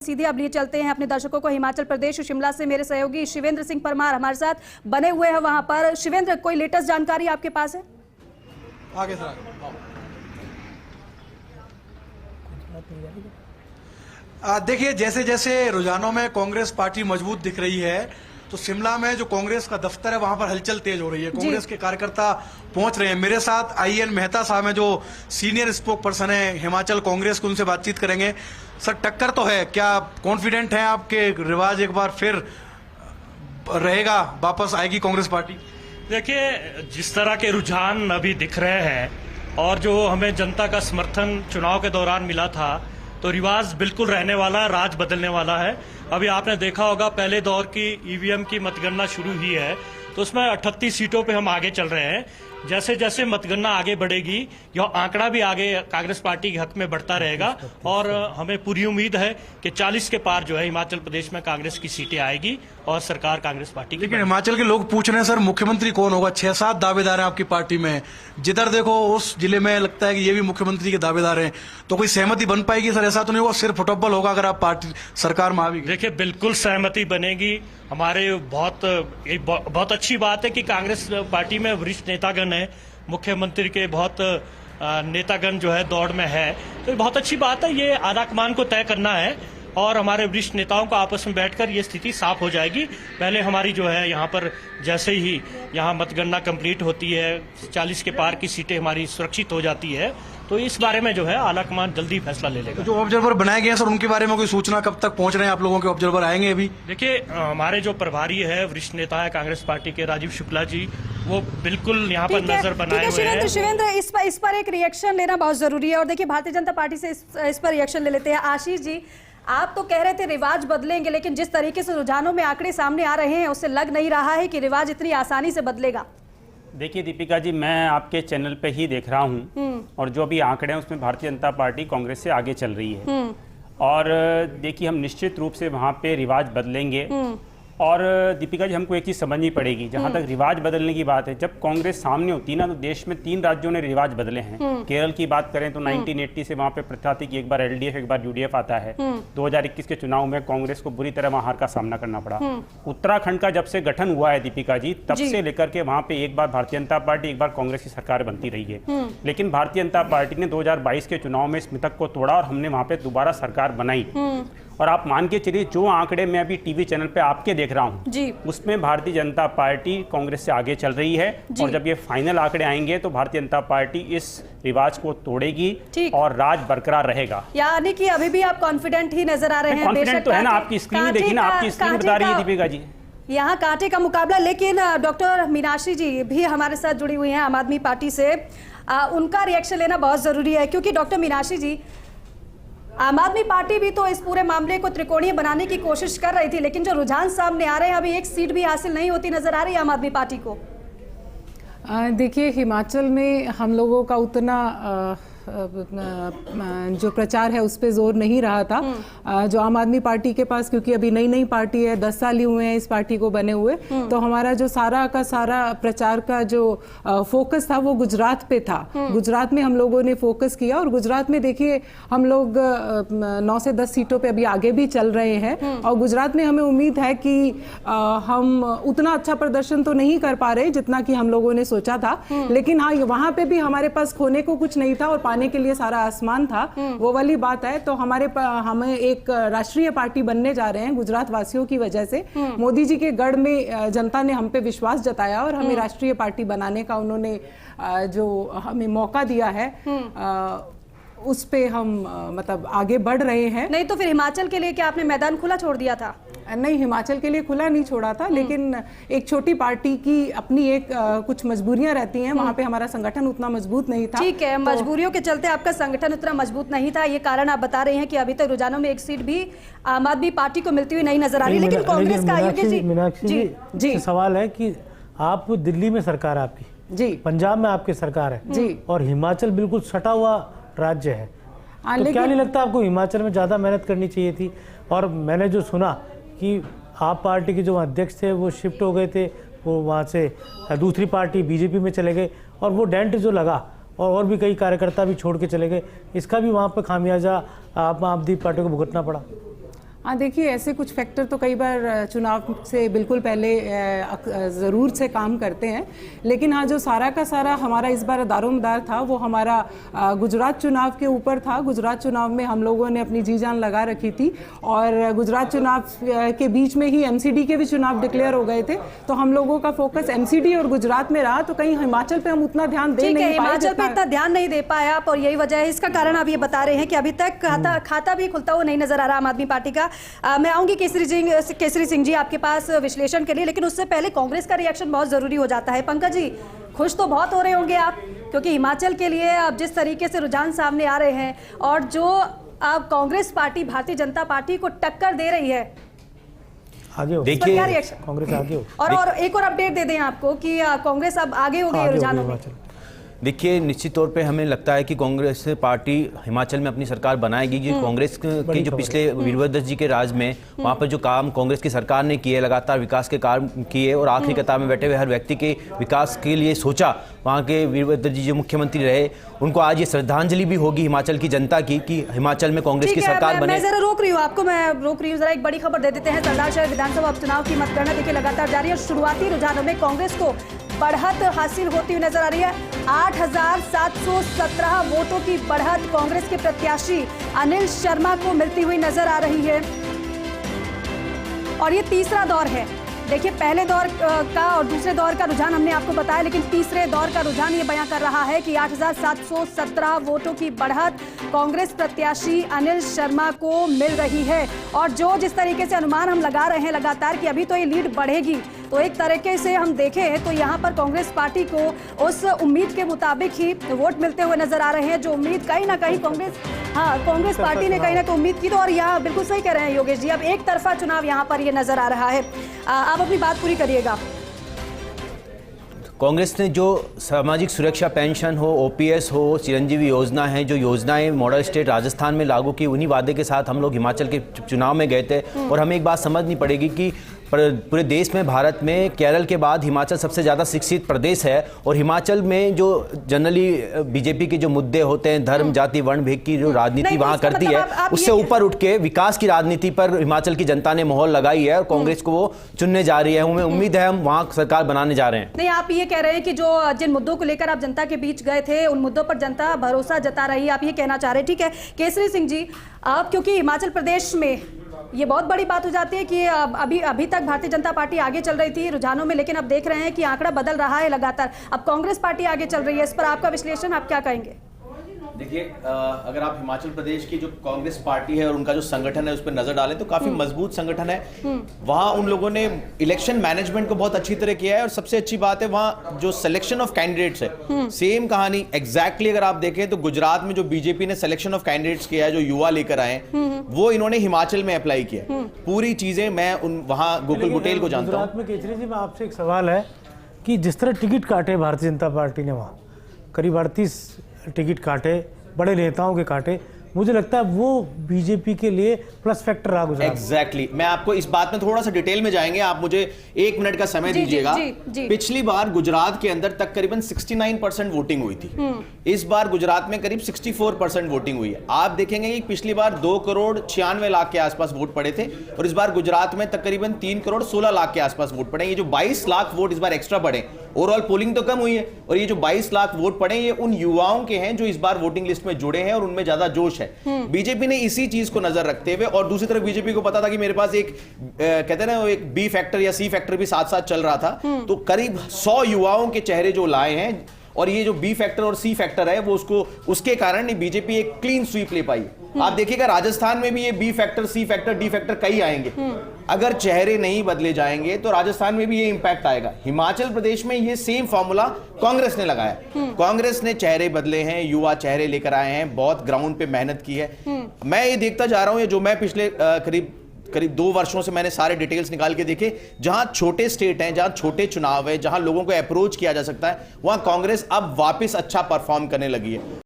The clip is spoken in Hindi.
सीधे अब लिए चलते हैं अपने दर्शकों को हिमाचल प्रदेश शिमला से। मेरे सहयोगी शिवेंद्र सिंह परमार हमारे साथ बने हुए हैं वहां पर। शिवेंद्र, कोई लेटेस्ट जानकारी आपके पास है? आगे सर देखिए, जैसे जैसे रुझानों में कांग्रेस पार्टी मजबूत दिख रही है तो शिमला में जो कांग्रेस का दफ्तर है वहां पर हलचल तेज हो रही है। कांग्रेस के कार्यकर्ता पहुंच रहे हैं। मेरे साथ IN मेहता साहब हैं जो सीनियर स्पोक पर्सन है हिमाचल कांग्रेस के, उनसे बातचीत करेंगे। सर, टक्कर तो है, क्या कॉन्फिडेंट है आपके रिवाज एक बार फिर रहेगा, वापस आएगी कांग्रेस पार्टी? देखिए, जिस तरह के रुझान अभी दिख रहे हैं और जो हमें जनता का समर्थन चुनाव के दौरान मिला था, तो रिवाज बिल्कुल रहने वाला है, राज बदलने वाला है। अभी आपने देखा होगा पहले दौर की EVM की मतगणना शुरू हुई है तो उसमें 38 सीटों पे हम आगे चल रहे हैं। जैसे जैसे मतगणना आगे बढ़ेगी यह आंकड़ा भी आगे कांग्रेस पार्टी के हक में बढ़ता रहेगा और हमें पूरी उम्मीद है कि 40 के पार जो है हिमाचल प्रदेश में कांग्रेस की सीटें आएगी और सरकार कांग्रेस पार्टी की। लेकिन हिमाचल के लोग पूछ रहे हैं सर, मुख्यमंत्री कौन होगा? 6-7 दावेदार हैं आपकी पार्टी में, जिधर देखो उस जिले में लगता है कि ये भी मुख्यमंत्री के दावेदार हैं, तो कोई सहमति बन पाएगी सर? ऐसा तो नहीं होगा सिर्फ फुटबॉल होगा अगर आप पार्टी सरकार में आ भी गई? देखिए, बिल्कुल सहमति बनेगी। हमारे बहुत अच्छी बात है कि कांग्रेस पार्टी में वरिष्ठ नेतागण है, मुख्यमंत्री के बहुत नेतागण जो है दौड़ में है, तो ये बहुत अच्छी बात है। ये आलाकमान को तय करना है और हमारे वरिष्ठ नेताओं को आपस में बैठकर ये स्थिति साफ हो जाएगी। पहले हमारी जो है यहाँ पर जैसे ही यहाँ मतगणना कंप्लीट होती है, 40 के पार की सीटें हमारी सुरक्षित हो जाती है, तो इस बारे में जो है आलाकमान जल्दी फैसला ले लेगा। जो ऑब्जर्वर बनाए गए हैं सर, उनके बारे में कोई सूचना कब तक पहुंच रहे हैं? आप लोगों के ऑब्जर्वर आएंगे अभी? देखिए, हमारे जो प्रभारी है, वरिष्ठ नेता है कांग्रेस पार्टी के राजीव शुक्ला जी, वो बिल्कुल यहाँ पर नजर बनाए हुए हैं। शिवेंद्र, इस पर एक रिएक्शन लेना बहुत जरूरी है और देखिए भारतीय जनता पार्टी से इस पर रिएक्शन ले लेते हैं। आशीष जी, आप तो कह रहे थे रिवाज बदलेंगे, लेकिन जिस तरीके से रुझानों में आंकड़े सामने आ रहे हैं उससे लग नहीं रहा है कि रिवाज इतनी आसानी से बदलेगा। देखिए दीपिका जी, मैं आपके चैनल पे ही देख रहा हूँ और जो भी आंकड़े हैं उसमें भारतीय जनता पार्टी कांग्रेस से आगे चल रही है और देखिए हम निश्चित रूप से वहाँ पे रिवाज बदलेंगे। और दीपिका जी, हमको एक चीज़ समझनी पड़ेगी, जहाँ तक रिवाज बदलने की बात है, जब कांग्रेस सामने होती है ना, तो देश में 3 राज्यों ने रिवाज बदले हैं। केरल की बात करें तो 1980 से वहाँ पे प्रथा थी कि एक बार LDF एक बार UDF आता है। 2021 के चुनाव में कांग्रेस को बुरी तरह हार का सामना करना पड़ा। उत्तराखंड का जब से गठन हुआ है दीपिका जी, तब से लेकर के वहाँ पे एक बार भारतीय जनता पार्टी एक बार कांग्रेस की सरकार बनती रही है, लेकिन भारतीय जनता पार्टी ने 2022 के चुनाव में इस मिथक को तोड़ा और हमने वहाँ पे दोबारा सरकार बनाई। और आप मान के चलिए, जो आंकड़े मैं अभी टीवी चैनल पे आपके देख रहा हूँ उसमें भारतीय जनता पार्टी कांग्रेस से आगे चल रही है और जब ये फाइनल आंकड़े आएंगे तो भारतीय जनता पार्टी इस रिवाज को तोड़ेगी और राज बरकरार रहेगा। यानी कि अभी भी आप कॉन्फिडेंट ही नजर आ रहे हैं? कॉन्फिडेंट तो है ना, आपकी स्क्रीन देखिए ना, आपकी स्क्रीन बता रही है दीपिका जी, यहाँ कांटे का मुकाबला। लेकिन डॉक्टर मीनाक्षी जी भी हमारे साथ जुड़ी हुई हैं आम आदमी पार्टी से, उनका रिएक्शन लेना बहुत जरूरी है, क्योंकि डॉक्टर मीनाक्षी जी, आम आदमी पार्टी भी तो इस पूरे मामले को त्रिकोणीय बनाने की कोशिश कर रही थी, लेकिन जो रुझान सामने आ रहे हैं अभी एक सीट भी हासिल नहीं होती नजर आ रही है आम आदमी पार्टी को। देखिए, हिमाचल में हम लोगों का उतना जो प्रचार है उस पे जोर नहीं रहा था जो आम आदमी पार्टी के पास, क्योंकि अभी नई पार्टी है, 10 साल ही हुए हैं इस पार्टी को बने हुए, तो हमारा जो सारा का सारा प्रचार का जो फोकस था वो गुजरात पे था। गुजरात में हम लोगों ने फोकस किया और गुजरात में देखिए हम लोग 9 से 10 सीटों पे अभी आगे भी चल रहे हैं और गुजरात में हमें उम्मीद है कि हम उतना अच्छा प्रदर्शन तो नहीं कर पा रहे जितना कि हम लोगों ने सोचा था, लेकिन हाँ, वहां पे भी हमारे पास खोने को कुछ नहीं था और पाने के लिए सारा आसमान था, वो वाली बात है। तो हमें एक राष्ट्रीय पार्टी बनने जा रहे हैं गुजरात वासियों की वजह से। मोदी जी के गढ़ में जनता ने हम पे विश्वास जताया और हमें राष्ट्रीय पार्टी बनाने का उन्होंने जो हमें मौका दिया है, उस पे हम मतलब आगे बढ़ रहे हैं। नहीं तो फिर हिमाचल के लिए क्या आपने मैदान खुला छोड़ दिया था? नहीं, हिमाचल के लिए खुला नहीं छोड़ा था, लेकिन एक छोटी पार्टी की अपनी एक कुछ मजबूरियां रहती हैं, वहाँ पे हमारा संगठन उतना मजबूत नहीं था। ठीक है, मजबूरियों के चलते आपका संगठन उतना मजबूत नहीं था, ये कारण आप बता रहे हैं कि अभी तक रुझानों में एक सीट भी आम आदमी पार्टी को मिलती हुई नहीं नजर आ रही। लेकिन कांग्रेस का मीनाक्षी जी सवाल है कि आप दिल्ली में सरकार आपकी जी, पंजाब में आपकी सरकार है जी, और हिमाचल बिल्कुल सटा हुआ राज्य है, तो क्या नहीं लगता आपको हिमाचल में ज्यादा मेहनत करनी चाहिए थी? और मैंने जो सुना कि आप पार्टी के जो अध्यक्ष थे वो शिफ्ट हो गए थे, वो वहाँ से दूसरी पार्टी BJP में चले गए और वो डेंट जो लगा और भी कई कार्यकर्ता भी छोड़ के चले गए, इसका भी वहाँ पर खामियाजा आम आदमी पार्टी को भुगतना पड़ा। हाँ, देखिए ऐसे कुछ फैक्टर तो कई बार चुनाव से बिल्कुल पहले ज़रूर से काम करते हैं, लेकिन हाँ जो सारा का सारा हमारा इस बार दारोमदार था वो हमारा गुजरात चुनाव के ऊपर था। गुजरात चुनाव में हम लोगों ने अपनी जी जान लगा रखी थी और गुजरात चुनाव के बीच में ही एमसीडी के भी चुनाव डिक्लेयर हो गए थे, तो हम लोगों का फोकस एमसीडी और गुजरात में रहा, तो कहीं हिमाचल पे हम उतना ध्यान दे नहीं पाए। हिमाचल पे इतना ध्यान नहीं दे पाए आप, और यही वजह है। इसका कारण आप ये बता रहे हैं कि अभी तक खाता भी खुलता हुआ नहीं नजर आ रहा आम आदमी पार्टी का। मैं आऊंगी केसरी सिंह जी आपके पास विश्लेषण के लिए, लेकिन उससे पहले कांग्रेस का रिएक्शन बहुत जरूरी हो जाता है। पंकज जी, खुश तो बहुत हो रहे होंगे आप, क्योंकि हिमाचल के लिए अब जिस तरीके से रुझान सामने आ रहे हैं और जो अब कांग्रेस पार्टी भारतीय जनता पार्टी को टक्कर दे रही है, आगे हो, देखिए कांग्रेस आगे हो। और एक और अपडेट दे दें आपको कि कांग्रेस अब आगे हो गई रुझानों में। देखिए, निश्चित तौर पे हमें लगता है कि कांग्रेस पार्टी हिमाचल में अपनी सरकार बनाएगी। कि कांग्रेस के जो पिछले वीरभद्र जी के राज में वहाँ पर जो काम कांग्रेस की सरकार ने किए, लगातार विकास के काम किए और आखिरी कतार में बैठे हुए हर व्यक्ति के विकास के लिए सोचा, वहाँ के वीरभद्र जी जो मुख्यमंत्री रहे, उनको आज ये श्रद्धांजलि भी होगी हिमाचल की जनता की कि हिमाचल में कांग्रेस की सरकार बने। मैं जरा रोक रही हूँ आपको, जरा एक बड़ी खबर दे देते हैं। सरदार शहर विधानसभा उपचुनाव की मतगणना देखिए लगातार जारी है। शुरुआती रुझानों में कांग्रेस को बढ़त हासिल होती हुई नजर आ रही है। 8,717 वोटों की बढ़त कांग्रेस के प्रत्याशी अनिल शर्मा को मिलती हुई नजर आ रही है, और ये तीसरा दौर है। देखिए, पहले दौर का और दूसरे दौर का रुझान हमने आपको बताया, लेकिन तीसरे दौर का रुझान ये बयां कर रहा है कि 8,717 वोटों की बढ़त कांग्रेस प्रत्याशी अनिल शर्मा को मिल रही है। और जो जिस तरीके से अनुमान हम लगा रहे हैं लगातार कि अभी तो ये लीड बढ़ेगी, तो एक तरीके से हम देखें तो यहाँ पर कांग्रेस पार्टी को उस उम्मीद के मुताबिक ही वोट मिलते हुए नजर आ रहे हैं, जो उम्मीद कहीं ना कहीं कांग्रेस पार्टी ने कहीं ना कहीं उम्मीद की। तो और यहाँ बिल्कुल सही कह रहे हैं योगेश जी, अब एक तरफा चुनाव यहाँ पर ये नजर आ रहा है। आप अपनी बात पूरी करिएगा। कांग्रेस ने जो सामाजिक सुरक्षा पेंशन हो, ओपीएस हो, चिरंजीवी योजना है, जो योजनाएं मॉडल स्टेट राजस्थान में लागू की, उन्हीं वादे के साथ हम लोग हिमाचल के चुनाव में गए थे। और हमें एक बात समझनी पड़ेगी कि पूरे देश में, भारत में केरल के बाद हिमाचल सबसे ज़्यादा शिक्षित प्रदेश है, और हिमाचल में जो जनरली बीजेपी के जो मुद्दे होते हैं, धर्म, जाति, वर्ण भेद की जो राजनीति वहाँ करती है, उससे ऊपर उठ के विकास की राजनीति पर हिमाचल की जनता ने मोहर लगाई है और कांग्रेस को वो चुनने जा रही है। हमें उम्मीद है हम वहाँ सरकार बनाने जा रहे हैं। नहीं, आप ये कह रहे हैं कि जो जिन मुद्दों को लेकर आप जनता के बीच गए थे, उन मुद्दों पर जनता भरोसा जता रही है, आप ये कहना चाह रहे हैं। ठीक है केसरी सिंह जी, आप क्योंकि हिमाचल प्रदेश में ये बहुत बड़ी बात हो जाती है कि अभी तक भारतीय जनता पार्टी आगे चल रही थी रुझानों में, लेकिन अब देख रहे हैं कि आंकड़ा बदल रहा है लगातार, अब कांग्रेस पार्टी आगे चल रही है। इस पर आपका विश्लेषण, आप क्या कहेंगे? देखिए, अगर आप हिमाचल प्रदेश की जो कांग्रेस पार्टी है और उनका जो संगठन है उस पर नजर डालें तो काफी मजबूत संगठन है। वहां उन लोगों ने इलेक्शन मैनेजमेंट को बहुत अच्छी तरह किया है, और सबसे अच्छी बात है वहां जो सिलेक्शन ऑफ कैंडिडेट्स है, सेम कहानी एग्जैक्टली अगर आप देखें तो गुजरात में जो बीजेपी ने सिलेक्शन ऑफ कैंडिडेट्स किया है, जो युवा लेकर आए, वो इन्होंने हिमाचल में अप्लाई किया। पूरी चीजें मैं वहां गोकुल बुटेल को जानता हूँ। गुजरात में केजरी जी, मैं आपसे एक सवाल है कि जिस तरह टिकट काटे भारतीय जनता पार्टी ने, वहाँ करीब 38 टिकट काटे, बड़े नेताओं के काटे, मुझे लगता है वो बीजेपी के लिए प्लस फैक्टर रहा गुजरात। एग्जैक्टली, मैं आपको इस बात में थोड़ा सा डिटेल में जाएंगे, आप मुझे 1 मिनट का समय दीजिएगा। पिछली बार गुजरात के अंदर तकरीबन 69% वोटिंग हुई थी, इस बार गुजरात में करीब 64% वोटिंग हुई है। आप देखेंगे कि पिछली बार 2,96,00,000 के आसपास वोट पड़े थे, और इस बार गुजरात में तकरीबन 3,16,00,000 के आसपास वोट पड़े। ये जो 22 लाख वोट इस बार एक्स्ट्रा पड़े, ओवरऑल पोलिंग तो कम हुई है, और ये जो 22 लाख वोट पड़े, ये उन युवाओं के हैं जो इस बार वोटिंग लिस्ट में जुड़े हैं और उनमें ज्यादा जोश है। बीजेपी ने इसी चीज को नजर रखते हुए, और दूसरी तरफ बीजेपी को पता था कि मेरे पास एक कहते हैं ना, एक बी फैक्टर या सी फैक्टर भी साथ साथ चल रहा था, तो करीब 100 युवाओं के चेहरे जो लाए हैं, और ये जो बी फैक्टर और सी फैक्टर है वो उसके कारण बीजेपी एक क्लीन स्वीप ले पाई। आप देखिएगा राजस्थान में भी ये B factor, C factor, D factor कई आएंगे। अगर चेहरे नहीं बदले जाएंगे तो राजस्थान में भी ये इंपैक्ट आएगा। हिमाचल प्रदेश में ये सेम फॉर्मूला कांग्रेस ने लगाया। कांग्रेस ने चेहरे बदले हैं, युवा चेहरे लेकर आए हैं, बहुत ग्राउंड पे मेहनत की है। मैं ये देखता जा रहा हूं, ये जो मैं पिछले करीब 2 वर्षों से मैंने सारे डिटेल्स निकाल के देखे, जहां छोटे स्टेट हैं, जहां छोटे चुनाव है, जहां लोगों को अप्रोच किया जा सकता है, वहां कांग्रेस अब वापस अच्छा परफॉर्म करने लगी है।